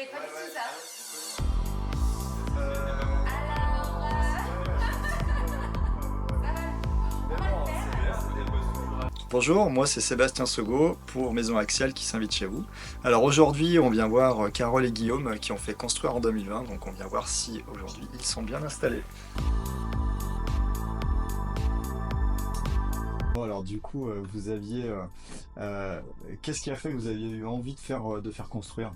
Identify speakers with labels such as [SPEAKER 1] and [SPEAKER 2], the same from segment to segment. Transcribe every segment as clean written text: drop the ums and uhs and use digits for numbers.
[SPEAKER 1] voulais pas du tout ça.
[SPEAKER 2] Bonjour, moi c'est Sébastien Segaud pour Maison Axiale qui s'invite chez vous. Alors aujourd'hui on vient voir Carole et Guillaume qui ont fait construire en 2020, donc on vient voir si aujourd'hui ils sont bien installés. Bon, alors du coup vous aviez... qu'est-ce qui a fait que vous aviez eu envie de faire construire?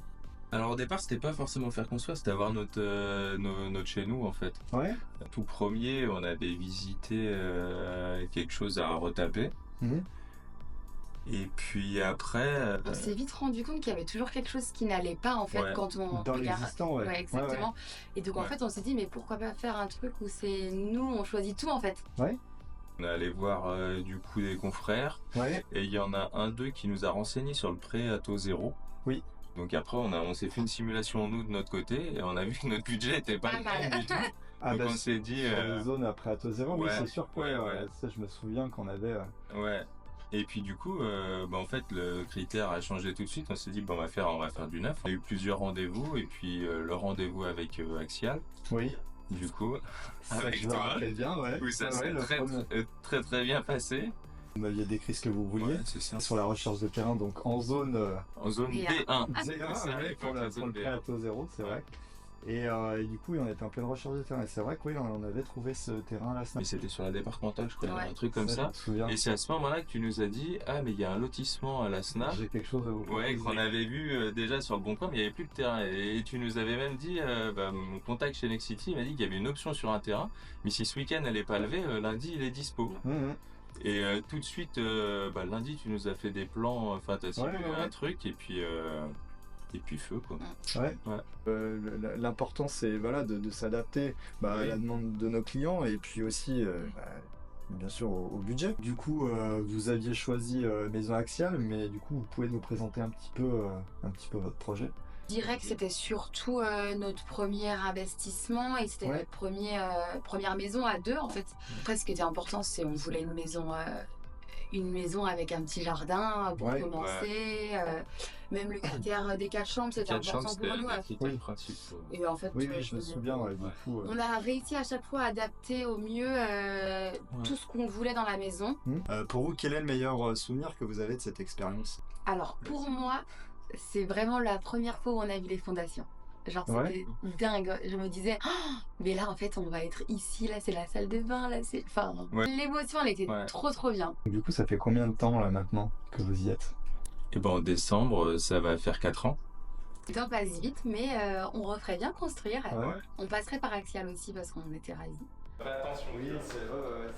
[SPEAKER 3] Alors au départ, c'était pas forcément faire construire, c'était avoir notre chez nous en fait.
[SPEAKER 2] Ouais.
[SPEAKER 3] Tout premier, on avait visité quelque chose à retaper.
[SPEAKER 2] Mhm.
[SPEAKER 3] Et puis après,
[SPEAKER 1] On s'est vite rendu compte qu'il y avait toujours quelque chose qui n'allait pas en fait
[SPEAKER 3] Ouais.
[SPEAKER 1] quand on
[SPEAKER 2] Dans
[SPEAKER 1] regarde.
[SPEAKER 2] l'existant, ouais.
[SPEAKER 1] Ouais, exactement. Et donc en
[SPEAKER 3] Ouais.
[SPEAKER 1] fait, on s'est dit mais pourquoi pas faire un truc où c'est nous, on choisit tout en fait.
[SPEAKER 2] Ouais.
[SPEAKER 3] on est allé voir du coup des confrères.
[SPEAKER 2] Ouais.
[SPEAKER 3] Et il y en a un d'eux qui nous a renseigné sur le prêt à taux zéro.
[SPEAKER 2] Oui.
[SPEAKER 3] Donc après, on s'est fait une simulation nous de notre côté et on a vu que notre budget était pas
[SPEAKER 1] Pas
[SPEAKER 3] le
[SPEAKER 1] mal.
[SPEAKER 3] même du tout.
[SPEAKER 2] Ah,
[SPEAKER 3] Donc
[SPEAKER 2] bah,
[SPEAKER 3] on s'est dit...
[SPEAKER 2] sur les zones après à taux zéro, oui
[SPEAKER 3] ouais,
[SPEAKER 2] c'est sûr que
[SPEAKER 3] ouais.
[SPEAKER 2] ça je me souviens qu'on avait...
[SPEAKER 3] Ouais. Et puis du coup, en fait, le critère a changé tout de suite. On s'est dit, bon, on va faire du neuf. On a eu plusieurs rendez-vous et puis le rendez-vous avec Axial,
[SPEAKER 2] Oui.
[SPEAKER 3] du coup, avec
[SPEAKER 2] Je me
[SPEAKER 3] toi,
[SPEAKER 2] rappelle bien, ouais.
[SPEAKER 3] où ça
[SPEAKER 2] Ouais,
[SPEAKER 3] s'est
[SPEAKER 2] le premier.
[SPEAKER 3] très bien passé.
[SPEAKER 2] Vous m'aviez décrit ce que vous vouliez.
[SPEAKER 3] Ouais, c'est ça.
[SPEAKER 2] Sur la recherche de terrain, donc en zone
[SPEAKER 3] En zone
[SPEAKER 1] B1.
[SPEAKER 3] B1.
[SPEAKER 2] B1,
[SPEAKER 3] C'est à
[SPEAKER 2] ouais,
[SPEAKER 3] l'époque,
[SPEAKER 2] pour
[SPEAKER 3] la
[SPEAKER 2] le
[SPEAKER 3] zone
[SPEAKER 2] prêt à
[SPEAKER 3] B1.
[SPEAKER 2] taux zéro, c'est
[SPEAKER 3] Ouais.
[SPEAKER 2] vrai. Et du coup, on était en pleine recherche de terrain. Et c'est vrai que oui, on avait trouvé ce terrain là.
[SPEAKER 3] Mais c'était sur la départementale, je crois,
[SPEAKER 1] Ouais.
[SPEAKER 3] un truc comme
[SPEAKER 2] Je
[SPEAKER 3] ça.
[SPEAKER 2] me souviens.
[SPEAKER 3] Et c'est à ce moment-là que tu nous as dit, ah, mais il y a un lotissement à la SNA.
[SPEAKER 2] J'ai quelque chose à vous proposer.
[SPEAKER 3] Ouais, qu'on avait vu déjà sur le bon coin, mais il n'y avait plus de terrain. Et tu nous avais même dit, mon contact chez Nexity m'a dit qu'il y avait une option sur un terrain, mais si ce week-end elle n'est pas levée, lundi il est dispo.
[SPEAKER 2] Mhm.
[SPEAKER 3] Et tout de suite, lundi tu nous as fait des plans, enfin t'as simulé
[SPEAKER 2] Ouais.
[SPEAKER 3] un truc, et puis feu quoi.
[SPEAKER 2] Ouais.
[SPEAKER 3] Ouais.
[SPEAKER 2] L'important, c'est voilà, de s'adapter à
[SPEAKER 3] Oui.
[SPEAKER 2] la demande de nos clients et puis aussi, bien sûr, au budget. Du coup, vous aviez choisi Maison Axiale, mais du coup, vous pouvez nous présenter un petit peu votre projet.
[SPEAKER 1] Je dirais que c'était surtout notre premier investissement et c'était
[SPEAKER 2] Ouais.
[SPEAKER 1] notre première maison à deux en fait. Après, ce qui était important, c'est on voulait une maison avec un petit jardin pour
[SPEAKER 2] Ouais.
[SPEAKER 1] commencer. Même le critère des 4 chambres, c'était
[SPEAKER 3] 4 chambres,
[SPEAKER 1] important
[SPEAKER 3] c'était
[SPEAKER 1] pour nous.
[SPEAKER 3] le critère
[SPEAKER 2] Oui.
[SPEAKER 3] principal.
[SPEAKER 1] Et en fait,
[SPEAKER 2] Oui, je me souviens, ouais, du coup.
[SPEAKER 1] on a réussi à chaque fois à adapter au mieux tout ce qu'on voulait dans la maison.
[SPEAKER 2] Pour vous, quel est le meilleur souvenir que vous avez de cette expérience?
[SPEAKER 1] Alors pour moi, c'est vraiment la première fois où on a vu les fondations. Genre
[SPEAKER 2] Ouais.
[SPEAKER 1] c'était dingue. Je me disais, oh, mais là en fait on va être ici, là c'est la salle de bain, là c'est... Enfin,
[SPEAKER 3] Ouais.
[SPEAKER 1] l'émotion elle était
[SPEAKER 3] Ouais.
[SPEAKER 1] trop bien.
[SPEAKER 2] Du coup, ça fait combien de temps là maintenant que vous y êtes?
[SPEAKER 3] Et en décembre, ça va faire 4 ans.
[SPEAKER 1] Le temps passe vite, mais on referait bien construire.
[SPEAKER 2] Ouais.
[SPEAKER 1] On passerait par Axial aussi parce qu'on était ravis.
[SPEAKER 3] Attention.
[SPEAKER 2] Oui, c'est vrai.